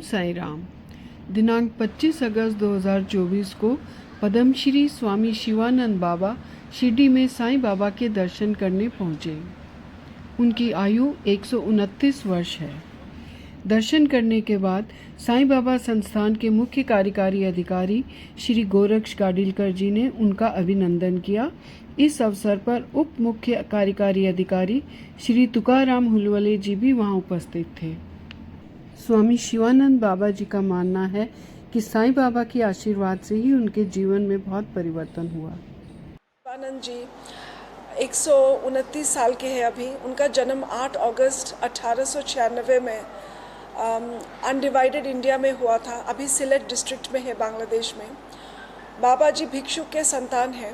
साई राम। दिनांक 25 अगस्त 2024 को पद्मश्री स्वामी शिवानंद बाबा शिरडी में साईं बाबा के दर्शन करने पहुँचे। उनकी आयु 129 वर्ष है। दर्शन करने के बाद साईं बाबा संस्थान के मुख्य कार्यकारी अधिकारी श्री गोरक्ष गाडीलकर जी ने उनका अभिनंदन किया। इस अवसर पर उप मुख्य कार्यकारी अधिकारी श्री तुकाराम हुलवले जी भी वहां उपस्थित थे। स्वामी शिवानंद बाबा जी का मानना है कि साईं बाबा के आशीर्वाद से ही उनके जीवन में बहुत परिवर्तन हुआ। शिवानंद जी 129 साल के हैं अभी। उनका जन्म 8 अगस्त 1896 में अनडिवाइडेड इंडिया में हुआ था। अभी सिलेट डिस्ट्रिक्ट में है, बांग्लादेश में। बाबा जी भिक्षुक के संतान हैं।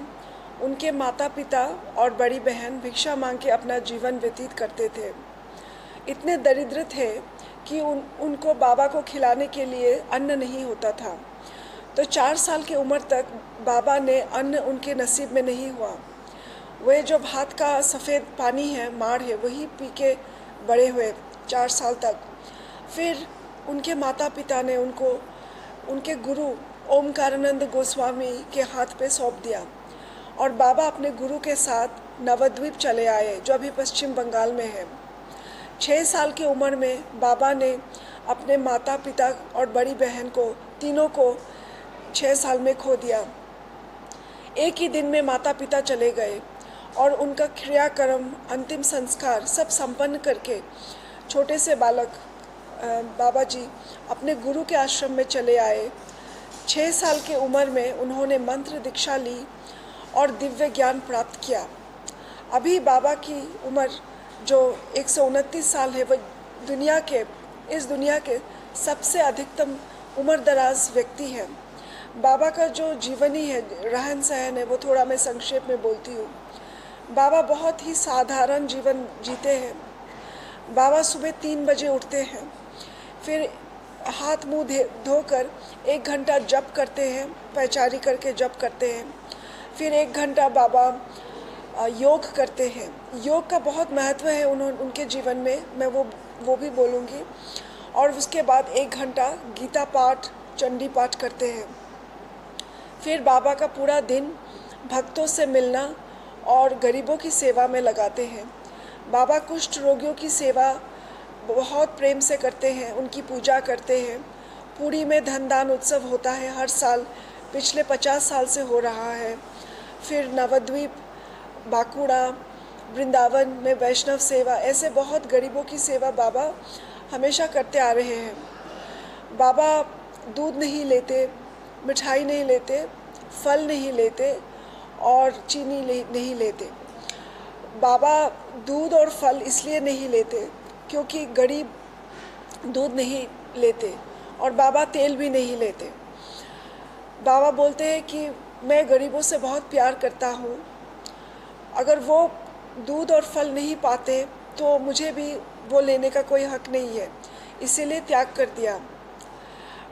उनके माता पिता और बड़ी बहन भिक्षा मांग के अपना जीवन व्यतीत करते थे। इतने दरिद्र थे कि उनको बाबा को खिलाने के लिए अन्न नहीं होता था। तो 4 साल की उम्र तक बाबा ने अन्न उनके नसीब में नहीं हुआ। वे जो भात का सफ़ेद पानी है, माड़ है, वही पी के बड़े हुए 4 साल तक। फिर उनके माता पिता ने उनको उनके गुरु ओमकारानंद गोस्वामी के हाथ पे सौंप दिया और बाबा अपने गुरु के साथ नवद्वीप चले आए, जो अभी पश्चिम बंगाल में है। 6 साल की उम्र में बाबा ने अपने माता पिता और बड़ी बहन को, तीनों को 6 साल में खो दिया। एक ही दिन में माता पिता चले गए और उनका क्रियाक्रम, अंतिम संस्कार सब संपन्न करके छोटे से बालक बाबा जी अपने गुरु के आश्रम में चले आए। 6 साल की उम्र में उन्होंने मंत्र दीक्षा ली और दिव्य ज्ञान प्राप्त किया। अभी बाबा की उम्र जो 129 साल है, वह इस दुनिया के सबसे अधिकतम उम्र दराज व्यक्ति हैं। बाबा का जो जीवनी है, रहन सहन है, वो थोड़ा मैं संक्षेप में बोलती हूँ। बाबा बहुत ही साधारण जीवन जीते हैं। बाबा सुबह 3 बजे उठते हैं, फिर हाथ मुंह धोकर 1 घंटा जप करते हैं, पैचारी करके जप करते हैं। फिर 1 घंटा बाबा योग करते हैं। योग का बहुत महत्व है उनके जीवन में, मैं वो भी बोलूँगी। और उसके बाद 1 घंटा गीता पाठ, चंडी पाठ करते हैं। फिर बाबा का पूरा दिन भक्तों से मिलना और गरीबों की सेवा में लगाते हैं। बाबा कुष्ठ रोगियों की सेवा बहुत प्रेम से करते हैं, उनकी पूजा करते हैं। पुरी में धनदान उत्सव होता है हर साल, पिछले 50 साल से हो रहा है। फिर नवद्वीप, बांकुड़ा, वृंदावन में वैष्णव सेवा, ऐसे बहुत गरीबों की सेवा बाबा हमेशा करते आ रहे हैं। बाबा दूध नहीं लेते, मिठाई नहीं लेते, फल नहीं लेते और चीनी नहीं लेते। बाबा दूध और फल इसलिए नहीं लेते क्योंकि गरीब दूध नहीं लेते और बाबा तेल भी नहीं लेते। बाबा बोलते हैं कि मैं गरीबों से बहुत प्यार करता हूँ। अगर वो दूध और फल नहीं पाते तो मुझे भी वो लेने का कोई हक नहीं है, इसीलिए त्याग कर दिया।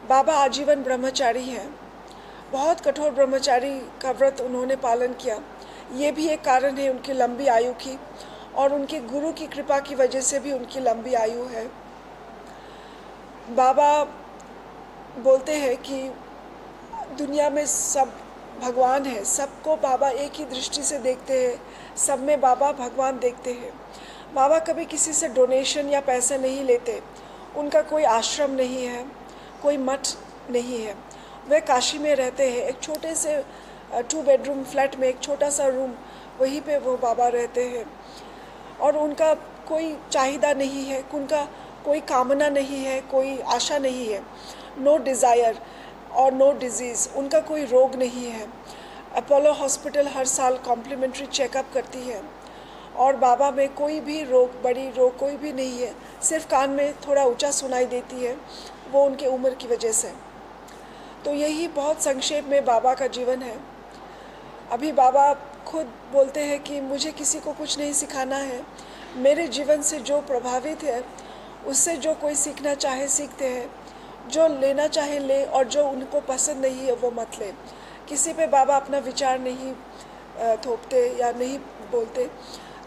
बाबा आजीवन ब्रह्मचारी हैं। बहुत कठोर ब्रह्मचारी का व्रत उन्होंने पालन किया। ये भी एक कारण है उनकी लंबी आयु की, और उनके गुरु की कृपा की वजह से भी उनकी लंबी आयु है। बाबा बोलते हैं कि दुनिया में सब भगवान है, सबको बाबा एक ही दृष्टि से देखते हैं, सब में बाबा भगवान देखते हैं। बाबा कभी किसी से डोनेशन या पैसे नहीं लेते। उनका कोई आश्रम नहीं है, कोई मठ नहीं है। वे काशी में रहते हैं, एक छोटे से 2 बेडरूम फ्लैट में, एक छोटा सा रूम, वहीं पे वो बाबा रहते हैं। और उनका कोई चाहिदा नहीं है, उनका कोई कामना नहीं है, कोई आशा नहीं है। नो डिज़ायर और नो डिजीज़, उनका कोई रोग नहीं है। अपोलो हॉस्पिटल हर साल कॉम्प्लीमेंट्री चेकअप करती है और बाबा में कोई भी रोग, बड़ी रोग कोई भी नहीं है। सिर्फ कान में थोड़ा ऊंचा सुनाई देती है, वो उनके उम्र की वजह से। तो यही बहुत संक्षेप में बाबा का जीवन है। अभी बाबा खुद बोलते हैं कि मुझे किसी को कुछ नहीं सिखाना है, मेरे जीवन से जो प्रभावित है उससे जो कोई सीखना चाहे सीखते हैं, जो लेना चाहे ले और जो उनको पसंद नहीं है वो मत ले। किसी पे बाबा अपना विचार नहीं थोपते या नहीं बोलते।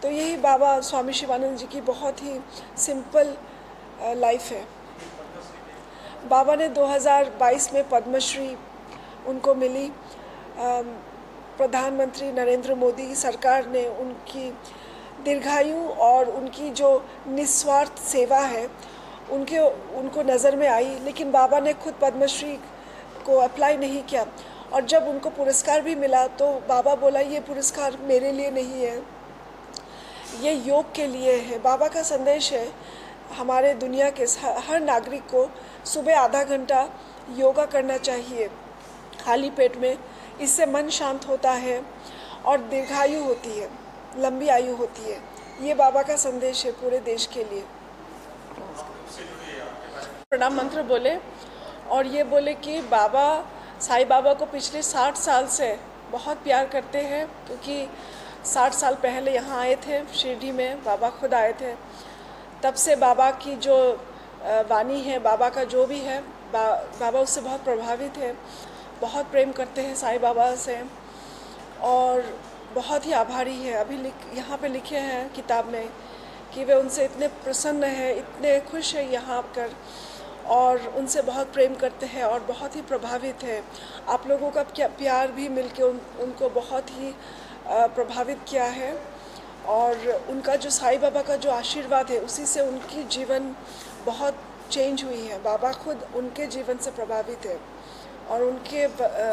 तो यही बाबा स्वामी शिवानंद जी की बहुत ही सिंपल लाइफ है। बाबा ने 2022 में पद्मश्री उनको मिली। प्रधानमंत्री नरेंद्र मोदी सरकार ने उनकी दीर्घायु और उनकी जो निस्वार्थ सेवा है उनको नज़र में आई, लेकिन बाबा ने खुद पद्मश्री को अप्लाई नहीं किया। और जब उनको पुरस्कार भी मिला तो बाबा बोला ये पुरस्कार मेरे लिए नहीं है, ये योग के लिए है। बाबा का संदेश है हमारे दुनिया के हर नागरिक को सुबह आधा घंटा योगा करना चाहिए खाली पेट में। इससे मन शांत होता है और दीर्घायु होती है, लंबी आयु होती है। ये बाबा का संदेश है पूरे देश के लिए। प्रणाम मंत्र बोले और ये बोले कि बाबा साईं बाबा को पिछले 60 साल से बहुत प्यार करते हैं, क्योंकि 60 साल पहले यहाँ आए थे शिरडी में, बाबा खुद आए थे। तब से बाबा की जो वाणी है, बाबा का जो भी है, बाबा उससे बहुत प्रभावित है, बहुत प्रेम करते हैं साईं बाबा से और बहुत ही आभारी है। अभी यहाँ पे लिखे हैं किताब में कि वे उनसे इतने प्रसन्न हैं, इतने खुश हैं यहाँ आकर और उनसे बहुत प्रेम करते हैं और बहुत ही प्रभावित है। आप लोगों का प्यार भी मिलके उनको बहुत ही प्रभावित किया है और उनका जो साईं बाबा का जो आशीर्वाद है उसी से उनकी जीवन बहुत चेंज हुई है। बाबा खुद उनके जीवन से प्रभावित है और उनके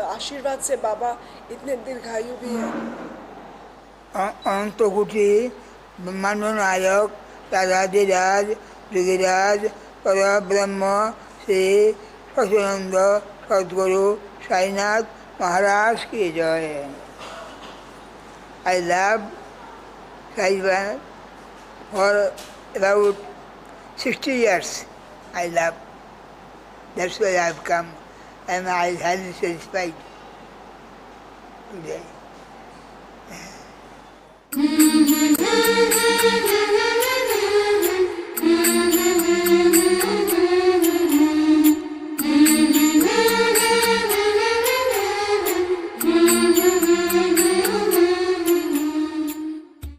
आशीर्वाद से बाबा इतने दीर्घायु भी है। अनंतकोटि ब्रह्मांड नायक राजाधिराज योगिराज परब्रह्म श्री सच्चिदानंद सद्गुरु साईनाथ महाराज की जय। I love Sai Baba for about 60 years. I love. That's why I have come and I am highly satisfied today.